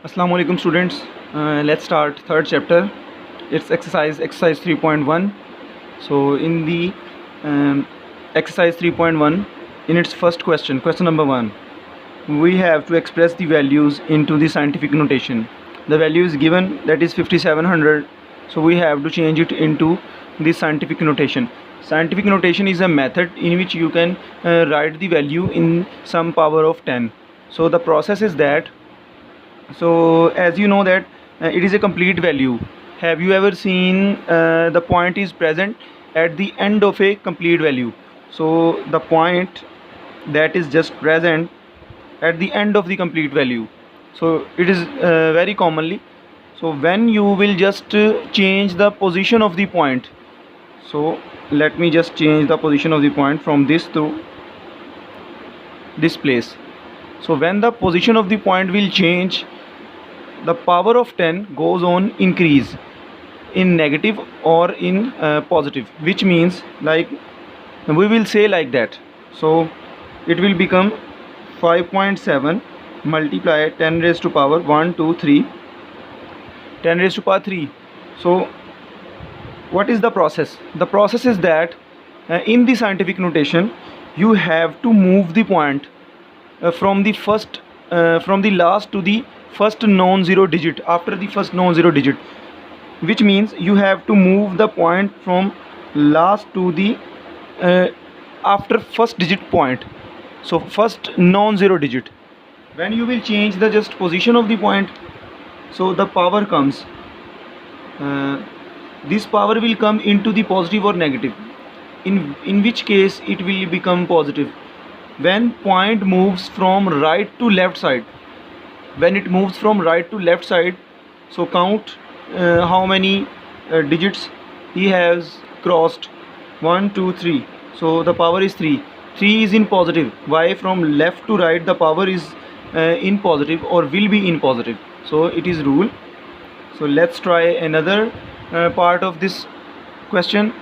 Assalamu alaikum students. Let's start third chapter. It's exercise 3.1. So in the exercise 3.1, in its first question number 1, we have to express the values into the scientific notation. The value is given, that is 5700. So we have to change it into the scientific notation. Scientific notation is a method in which you can write the value in some power of 10. So the process is that, so as you know that it is a complete value. Have you ever seen the point is present at the end of a complete value? So the point that is just present at the end of the complete value, so it is very commonly. So when you will just change the position of the point, so let me just change the position of the point from this to this place. So when the position of the point will change, the power of 10 goes on increase in negative or in positive, which means like we will say like that. So it will become 5.7 multiply 10 raised to power 1 2 3 10 raised to power 3. So what is the process? The process is that in the scientific notation you have to move the point from the last to the first non-zero digit after the first non-zero digit, which means you have to move the point from last to the after first digit point, so first non-zero digit. When you will change the just position of the point, so the power comes, this power will come into the positive or negative, in which case it will become positive when point moves from right to left side. When it moves from right to left side, so count how many digits he has crossed. 1 2 3, so the power is 3. 3 is in positive. Why? From left to right the power is in positive or will be in positive, so it is rule. So let's try another part of this question.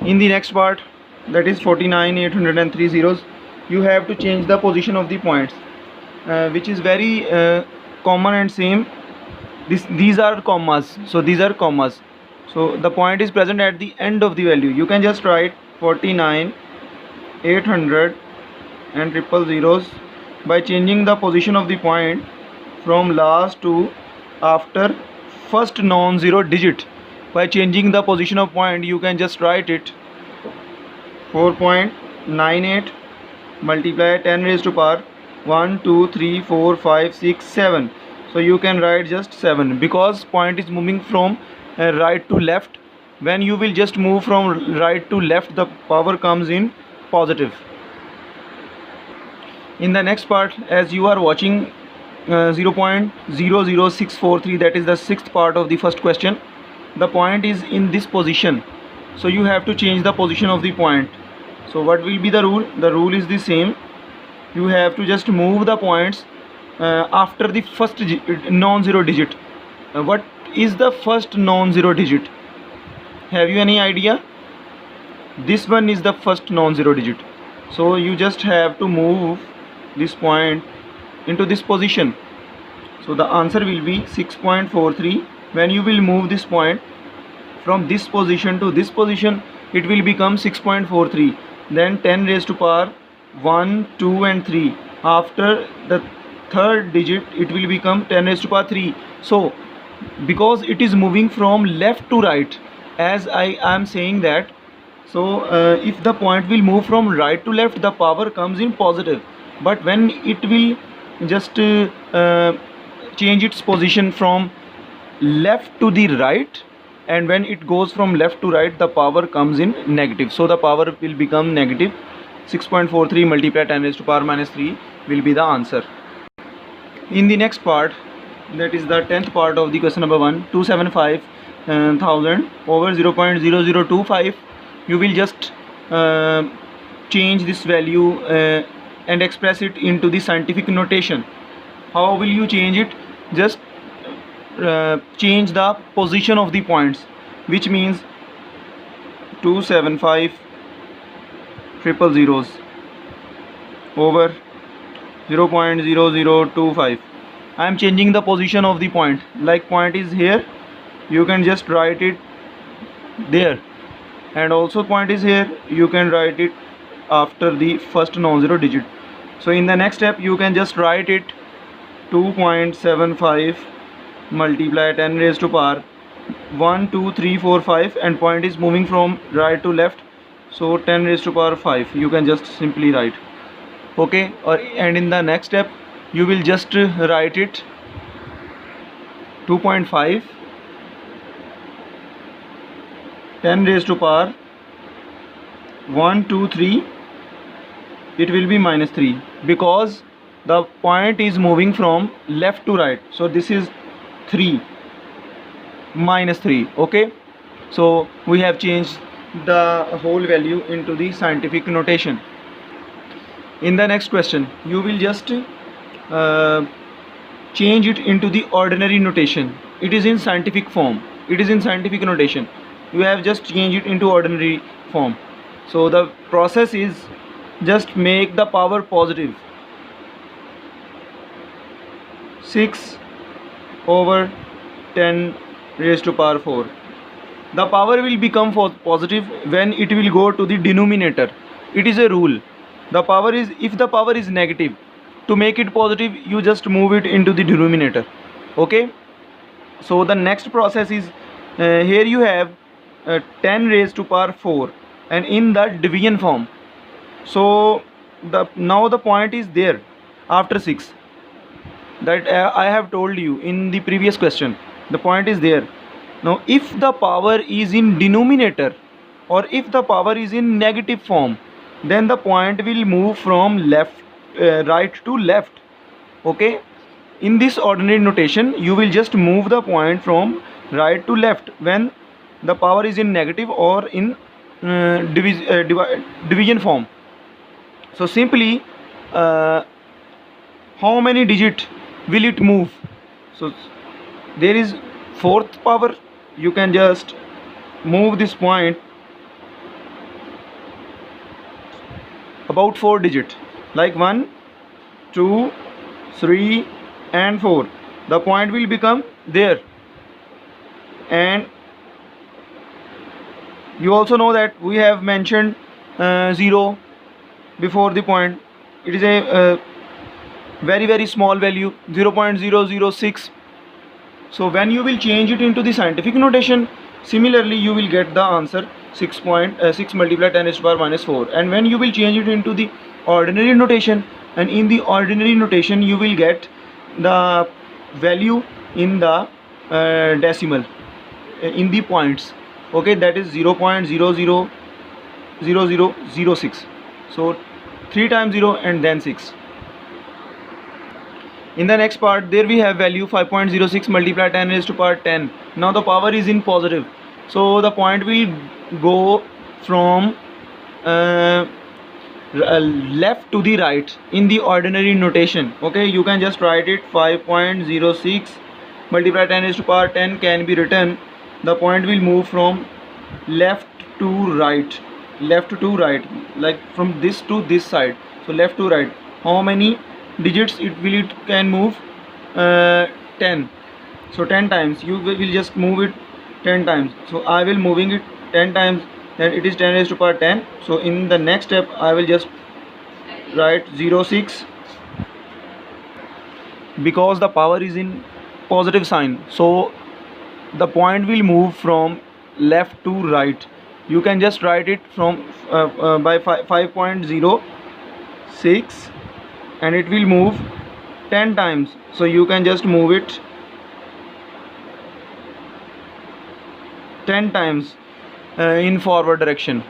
In the next part, that is 49 803 zeros, you have to change the position of the points, which is very common and same. These are commas, so these are commas. So the point is present at the end of the value. You can just write 49 800 and triple zeros by changing the position of the point from last to after first non-zero digit. By changing the position of point, you can just write it 4.98 multiply 10 raised to power 1 2 3 4 5 6 7. So you can write just 7 because point is moving from right to left. When you will just move from right to left, the power comes in positive. In the next part, as you are watching 0.00643, that is the sixth part of the first question, the point is in this position, so you have to change the position of the point. So what will be the rule? The rule is the same. You have to just move the points after the first non-zero digit. What is the first non-zero digit? Have you any idea? This one is the first non-zero digit, so you just have to move this point into this position. So the answer will be 6.43. when you will move this point from this position to this position, it will become 6.43. then 10 raised to power 1 2 and 3, after the third digit it will become 10 raised to power 3. So because it is moving from left to right, as I am saying that, so if the point will move from right to left, the power comes in positive. But when it will just change its position from left to the right, and when it goes from left to right, the power comes in negative, so the power will become negative. 6.43 multiply 10 raised to power minus 3 will be the answer. In the next part, that is the 10th part of the question number 1, 275,000 over 0.0025, you will just change this value and express it into the scientific notation. How will you change it? Just change the position of the points, which means 275 triple zeros over 0.0025. I am changing the position of the point. Like point is here, you can just write it there, and also point is here, you can write it after the first non-zero digit. So in the next step you can just write it 2.75 multiply 10 raised to power 1 2 3 4 5, and point is moving from right to left, so 10 raised to power 5 you can just simply write. Okay, and in the next step you will just write it 2.5 10 raised to power 1 2 3, it will be minus 3 because the point is moving from left to right, so this is 3 minus 3. Okay, so we have changed the whole value into the scientific notation. In the next question you will just change it into the ordinary notation. It is in scientific form, it is in scientific notation, you have just changed it into ordinary form. So the process is just make the power positive, 6 over 10 raised to power 4. The power will become positive when it will go to the denominator. It is a rule. The power is, if the power is negative, to make it positive you just move it into the denominator. Okay, so the next process is here you have 10 raised to power 4 and in the division form. So now the point is there after 6, that I have told you in the previous question, the point is there. Now if the power is in denominator or if the power is in negative form, then the point will move from right to left. Okay, in this ordinary notation you will just move the point from right to left when the power is in negative or in division form. So simply how many digit will it move? So there is fourth power, you can just move this point about 4 digit, like 1 2 3 and 4. The point will become there, and you also know that we have mentioned 0 before the point. It is a very small value, 0.006. so when you will change it into the scientific notation, similarly you will get the answer 6 multiply 10 raised to power minus 4. And when you will change it into the ordinary notation, and in the ordinary notation you will get the value in the decimal in the points. Okay, that is 0.000006. so 3 times 0 and then 6. In the next part there we have value 5.06 multiply 10 raised to power 10. Now the power is in positive, so the point will go from left to the right in the ordinary notation. Okay, you can just write it 5.06 multiply 10 raised to power 10 can be written, the point will move from left to right, like from this to this side, so left to right. How many digits it can move? 10. So 10 times you will just move it 10 times. So I will moving it 10 times, then it is 10 raised to power 10. So in the next step I will just write 06, because the power is in positive sign, so the point will move from left to right. You can just write it from by 5.06, and it will move 10 times, so you can just move it 10 times in forward direction.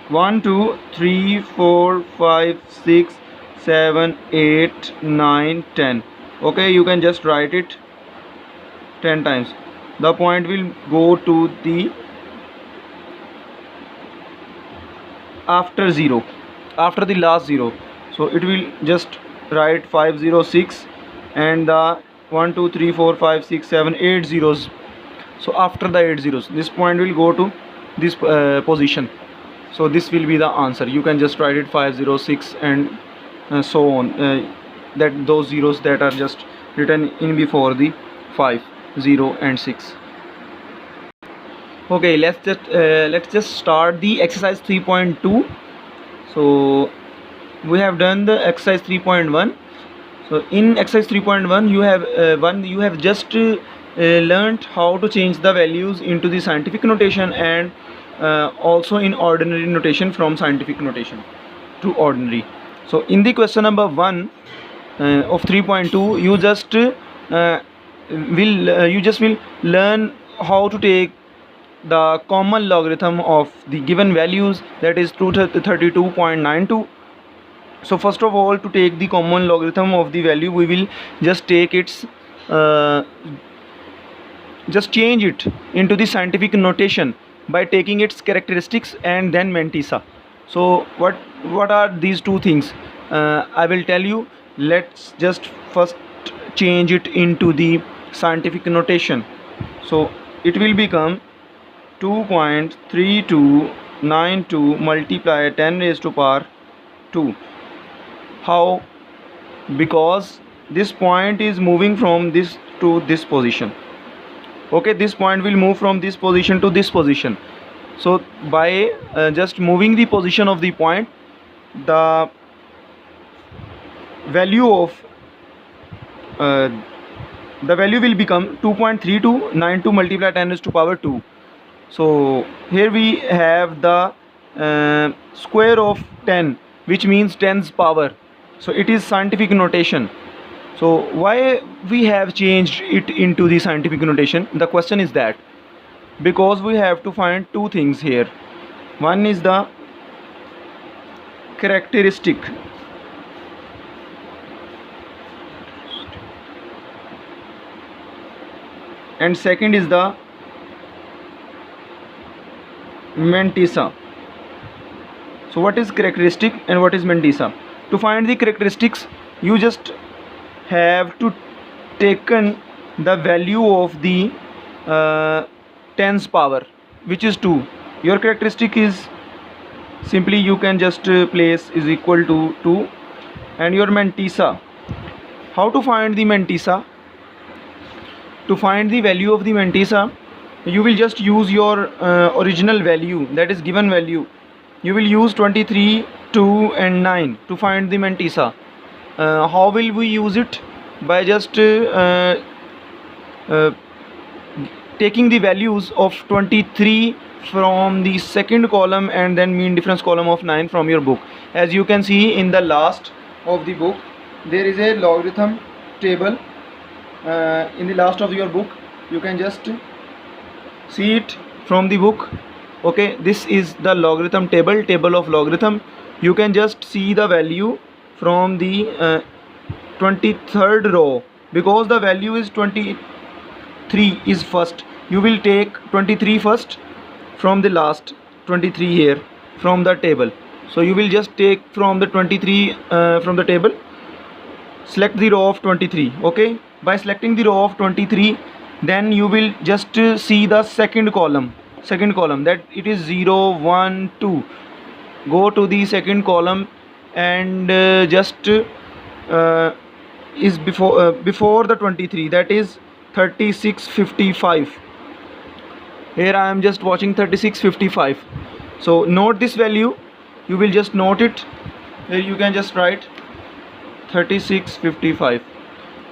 1 2 3 4 5 6 7 8 9 10. Okay, you can just write it 10 times. The point will go to the after 0, after the last 0. So it will just write 506 and the 1 2 3 4 5 6 7 8 zeros. So after the 8 zeros this point will go to this position. So this will be the answer. You can just write it 506 and so on, that those zeros that are just written in before the 5, 0 and 6. Okay, let's just start the exercise 3.2. So we have done the exercise 3.1. so in exercise 3.1 you have just learned how to change the values into the scientific notation, and also in ordinary notation from scientific notation to ordinary. So in the question number 1 of 3.2, you just will learn how to take the common logarithm of the given values, that is 232.92. So first of all, to take the common logarithm of the value, we will just take its just change it into the scientific notation by taking its characteristics and then mantissa. So what are these two things? I will tell you. Let's just first change it into the scientific notation. So it will become 2.3292 multiply 10 raised to power 2. How? Because this point is moving from this to this position. Okay, this point will move from this position to this position. So by just moving the position of the point, the value of the value will become 2.3292 multiply 10 raised to power 2. So here we have the square of 10, which means 10's power. So it is scientific notation. So why we have changed it into the scientific notation? The question is that because we have to find two things here. One is the characteristic, and second is the mantissa. So what is characteristic and what is mantissa? To find the characteristics, you just have to taken the value of the 10's power, which is 2. Your characteristic is simply you can just place is equal to 2, and your mantissa. How to find the mantissa? To find the value of the mantissa, you will just use your original value, that is given value. You will use 23, 2 and 9 to find the mantissa. How will we use it? By just taking the values of 23 from the second column and then mean difference column of 9 from your book. As you can see in the last of the book, there is a logarithm table. In the last of your book, you can just see it from the book. Okay, this is the logarithm table of logarithm. You can just see the value from the 23rd row. Because the value is 23 is first, you will take 23 first from the last 23 here from the table. So you will just take from the 23 from the table, select the row of 23. Okay, by selecting the row of 23, then you will just see the second column, that it is 0, 1, 2. Go to the second column and just is before the 23, that is 3655. Here I am just watching 3655. So note this value. You will just note it. Here you can just write 3655.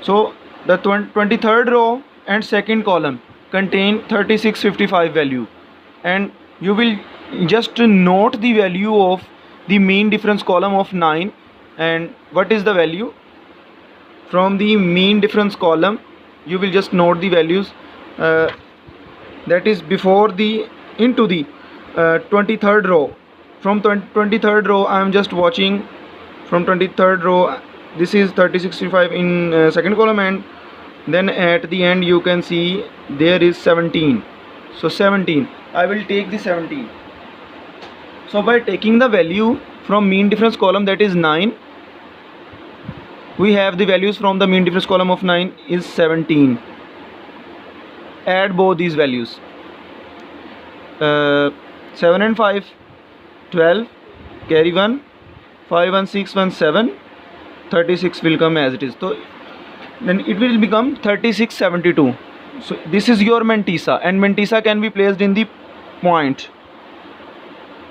So the 23rd row and second column contain 3655 value, and you will just note the value of the mean difference column of 9. And what is the value from the mean difference column? You will just note the values that is before the into the 23rd row. From 23rd row I am just watching from 23rd row. This is 3665 in second column, and then at the end you can see there is 17. So 17, I will take the 17. So by taking the value from mean difference column, that is 9, we have the values from the mean difference column of 9 is 17. Add both these values. 7 and 5, 12, carry 1, 5 and 6, 1, 7, 36 will come as it is. So then it will become 3672. So this is your mantissa, and mantissa can be placed in the point.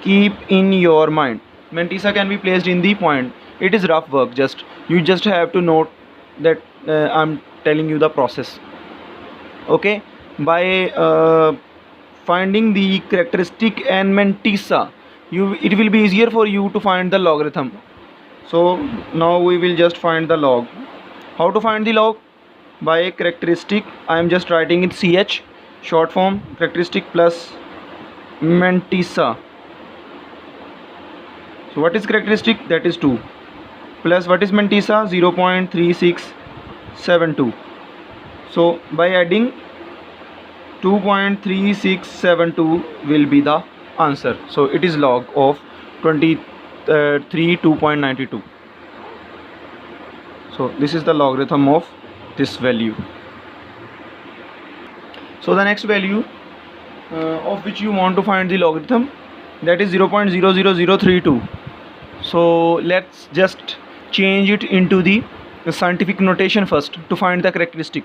Keep in your mind, mantissa can be placed in the point. It is rough work, just you just have to note that I'm telling you the process. Okay, by finding the characteristic and mantissa, it will be easier for you to find the logarithm. So now we will just find the log. How to find the log? By characteristic, I am just writing it ch, short form, characteristic plus mantissa. So what is characteristic? That is 2, plus what is mantissa? 0.3672. so by adding 2.3672 will be the answer. So it is log of 292.92. so this is the logarithm of this value. So the next value of which you want to find the logarithm, that is 0.00032. so let's just change it into the scientific notation first to find the characteristic.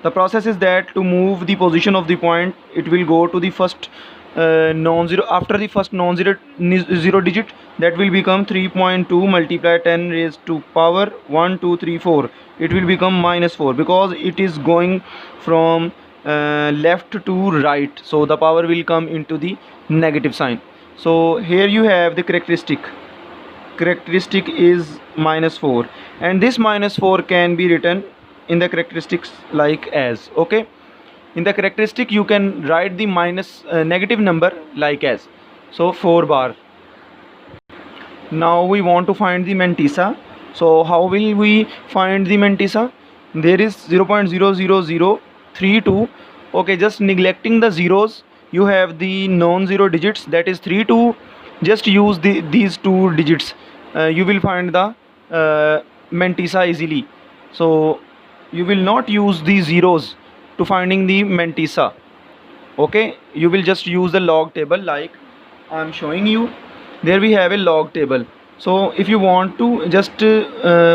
The process is that to move the position of the point, it will go to the first non-zero. After the first non-zero zero digit, that will become 3.2 multiply 10 raised to power 1 2 3 4. It will become -4 because it is going from left to right, so the power will come into the negative sign. So here you have the characteristic is -4, and this -4 can be written in the characteristics like as. Okay, in the characteristic you can write the negative number like as, so 4 bar. Now we want to find the mantissa. So how will we find the mantissa? There is 0.00032. okay, just neglecting the zeros, you have the non-zero digits, that is 3 2. Just use these two digits, you will find the mantissa easily. So you will not use the zeros to finding the mantissa. Okay, you will just use the log table like I'm showing you. There we have a log table. So if you want to just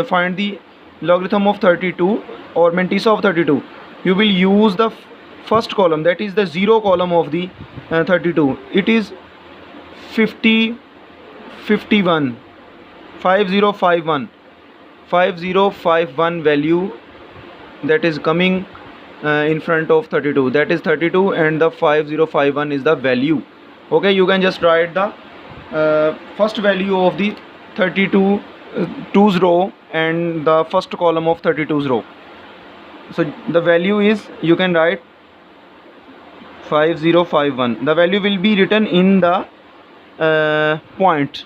find the logarithm of 32 or mantissa of 32, you will use the first column, that is the 0 column of the 32. It is 50 51 5051 5051 value that is coming in front of 32, that is 32, and the 5051 is the value. Okay, you can just write the first value of the 32 2's row and the first column of 32's row. So the value is, you can write 5051. The value will be written in the point.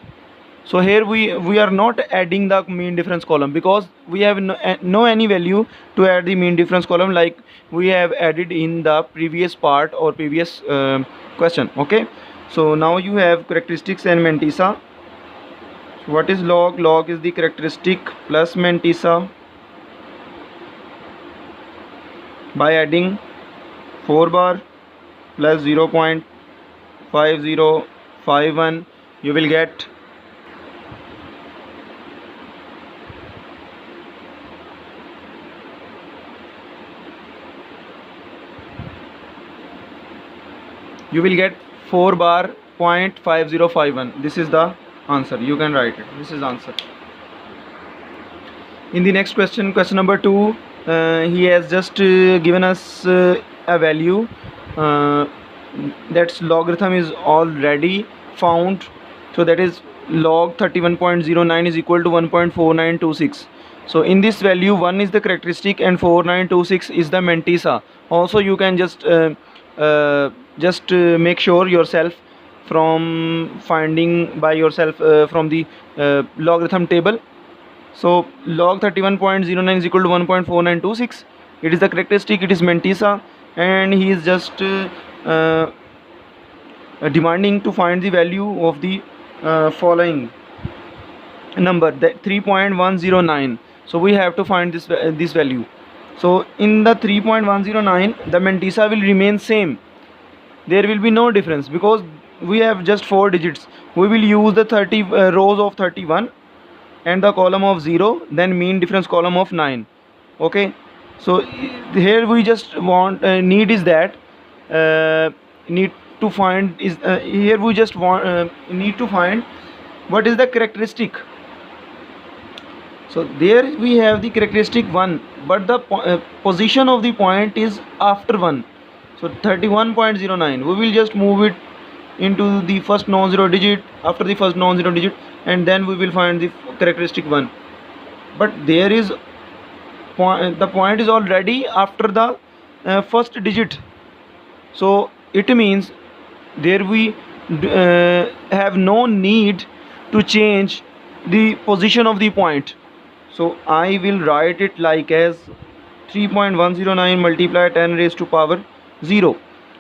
So here we are not adding the mean difference column because we have no any value to add the mean difference column like we have added in the previous part or previous question. Okay, so now you have characteristics and mantissa. What is log? Log is the characteristic plus mantissa. By adding 4 bar plus 0.5051, you will get you will get 4 bar 0.5051. This is the answer. You can write it. This is answer. In the next question, question number 2, he has just given us a value. That's logarithm is already found. So that is log 31.09 is equal to 1.4926. So in this value, 1 is the characteristic and 4926 is the mantissa. Also you can just make sure yourself from finding by yourself from the logarithm table. So log 31.09 is equal to 1.4926. It is the characteristic, it is mantissa, and he is just demanding to find the value of the following number, that 3.109. so we have to find this value. So in the 3.109, the mantissa will remain same. There will be no difference because we have just 4 digits. We will use the 30 rows of 31 and the column of 0, then mean difference column of 9. Okay, So here we just want need is that need to find is here we just want need to find what is the characteristic. So there we have the characteristic 1, but the position of the point is after 1. So 31.09, we will just move it into the first non-zero digit, after the first non-zero digit, and then we will find the characteristic 1. But there is the point is already after the first digit, so it means there we have no need to change the position of the point. So I will write it like as 3.109 multiply 10 raised to power 0.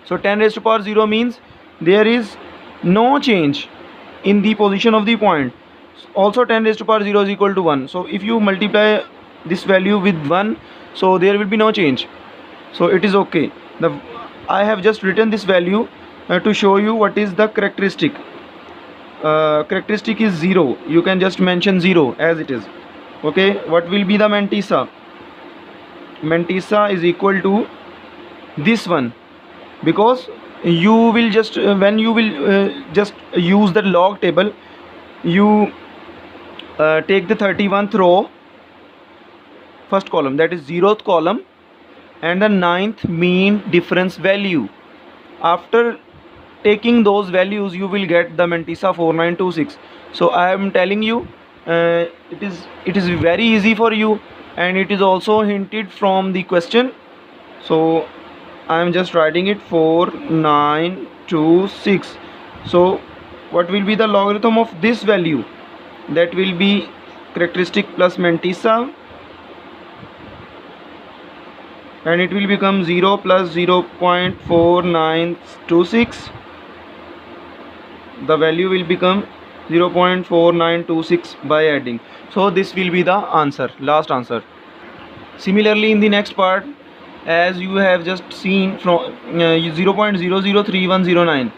So 10 raised to power 0 means there is no change in the position of the point. Also 10 raised to power 0 is equal to 1. So if you multiply this value with 1, so there will be no change. So it is okay. I have just written this value to show you what is the characteristic. Characteristic is 0. You can just mention 0 as it is. Okay, what will be the mantissa? Mantissa is equal to this one, because you will just when you will just use the log table, you take the 31th row, first column, that is 0th column, and the 9th mean difference value. After taking those values, you will get the mantissa 4926. So I am telling you, it is very easy for you, and it is also hinted from the question. So I am just writing it 4926. So what will be the logarithm of this value? That will be characteristic plus mantissa, and it will become 0 plus 0.4926. The value will become 0.4926 by adding. So this will be the answer, last answer. Similarly, in the next part, as you have just seen from 0.003109,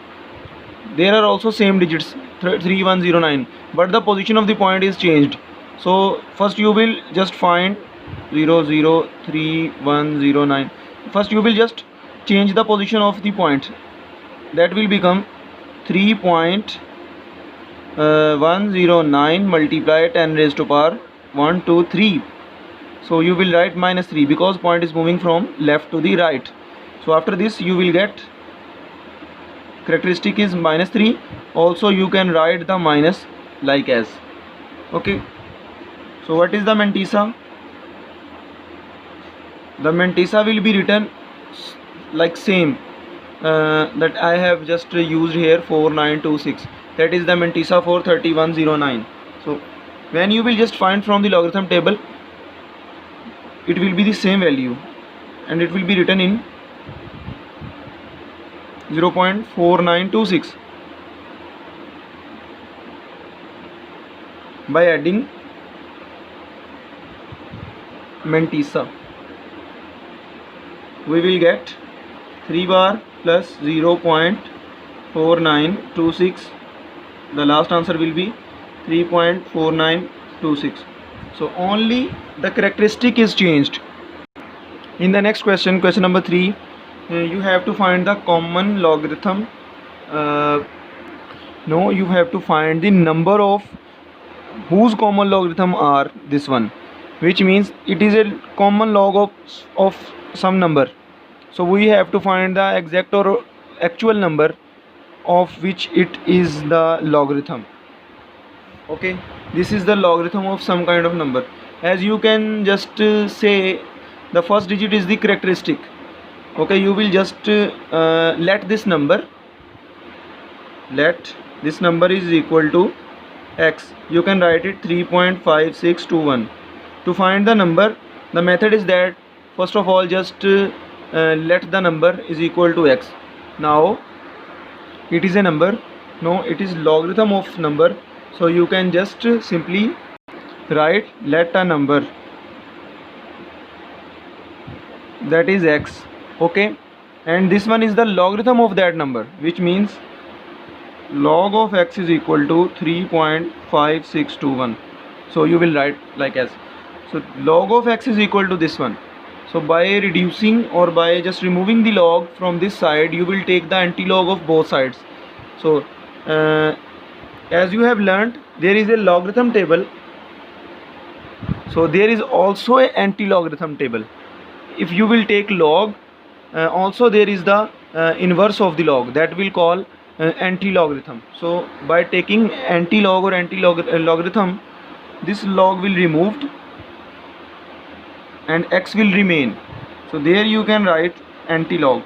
there are also same digits 3109, but the position of the point is changed. So first you will just find 003109. First you will just change the position of the point. That will become 3.109 multiply 10 raised to power 1 2 3. So you will write minus 3 because point is moving from left to the right. So after this you will get characteristic is minus 3. Also you can write the minus like as. Okay, so what is the mantissa? The mantissa will be written like same that I have just used here, 4926. That is the mantissa for 3109. So when you will just find from the logarithm table, it will be the same value, and it will be written in 0.4926 by adding mantissa. We will get 3 bar plus 0.4926. The last answer will be 3.4926. So only the characteristic is changed. In the next question, question number 3, you have to find the common logarithm. No, you have to find the number of whose common logarithm are this one, which means it is a common log of some number. So we have to find the exact or actual number of which it is the logarithm. Okay, this is the logarithm of some kind of number. As you can just say the first digit is the characteristic. Okay, you will just let this number is equal to x. You can write it 3.5621. To find the number, the method is that first of all just let the number is equal to x. Now it is a number, no, it is logarithm of number, so you can just simply write let a number, that is x. Okay, and this one is the logarithm of that number, which means log of x is equal to 3.5621. So you will write like as. So log of x is equal to this one. So by reducing or by just removing the log from this side, you will take the anti-log of both sides. So as you have learnt, there is a logarithm table, so there is also a anti-logarithm table. If you will take log, also there is the inverse of the log, that will call anti-logarithm. So by taking anti-log or anti-logarithm, this log will removed and x will remain. So there you can write anti-log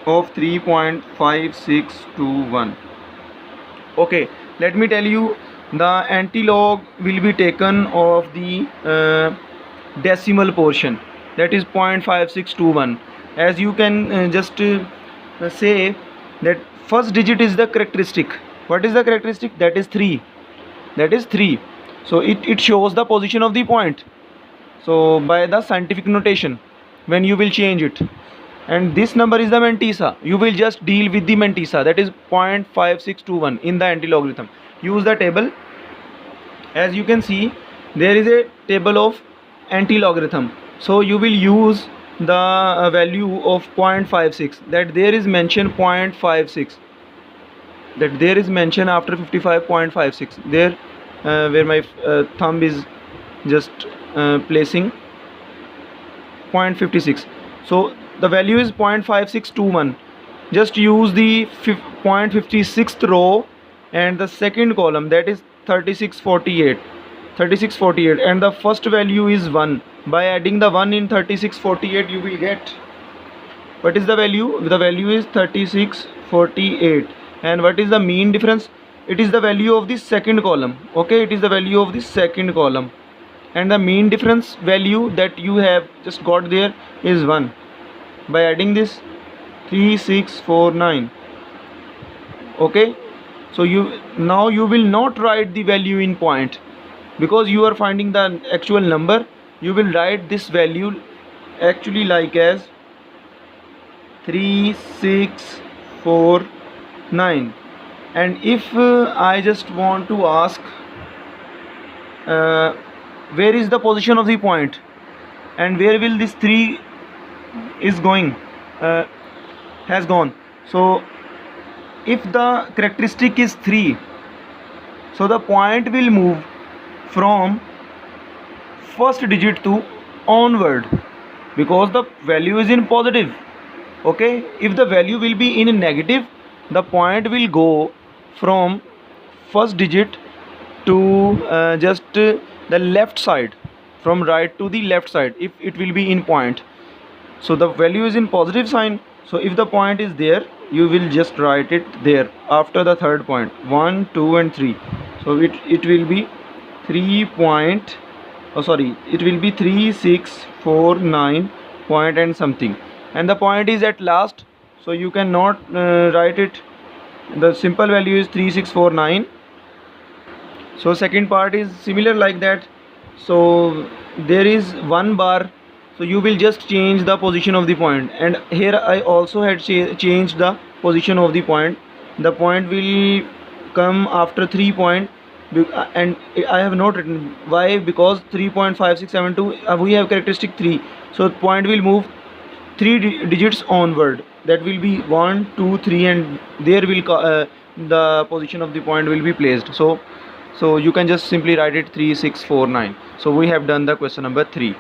of 3.5621. Okay, let me tell you, the anti-log will be taken of the decimal portion, that is 0.5621. As you can just say that first digit is the characteristic. What is the characteristic? That is 3. That is 3. So it shows the position of the point. So by the scientific notation, when you will change it, and this number is the mantissa, you will just deal with the mantissa, that is 0.5621 in the anti-logarithm. Use the table. As you can see, there is a table of anti-logarithm. So you will use the value of 0.56, that there is mentioned 0.56, that there is mentioned after 55.56 there, where my thumb is just placing 0.56. So the value is 0.5621. Just use the 0.56th row and the second column, that is 3648, and the first value is 1. By adding the 1 in 3648, you will get, what is the value? The value is 3648. And what is the mean difference? It is the value of the second column. Okay, it is the value of the second column, and the mean difference value that you have just got there is 1. By adding this, 3649. Okay, so now you will not write the value in point, because you are finding the actual number. You will write this value actually like as 3649. And if I just want to ask where is the position of the point and where will this 3 is going, has gone. So if the characteristic is 3, so the point will move from first digit to onward, because the value is in positive. Okay, if the value will be in negative, the point will go from first digit to just the left side, from right to the left side, if it will be in point. So the value is in positive sign. So if the point is there, you will just write it there after the third point, 1, 2 and 3. So it will be 3649 point and something, and the point is at last, so you cannot write it. The simple value is 3649. So second part is similar like that. So there is 1 bar, so you will just change the position of the point, and here I also had changed the position of the point. The point will come after 3 point, and I have not written why, because 3.5672 we have characteristic 3, so point will move 3 digits onward, that will be 1, 2, 3, and there will the position of the point will be placed. So you can just simply write it 3649. So we have done the question number 3.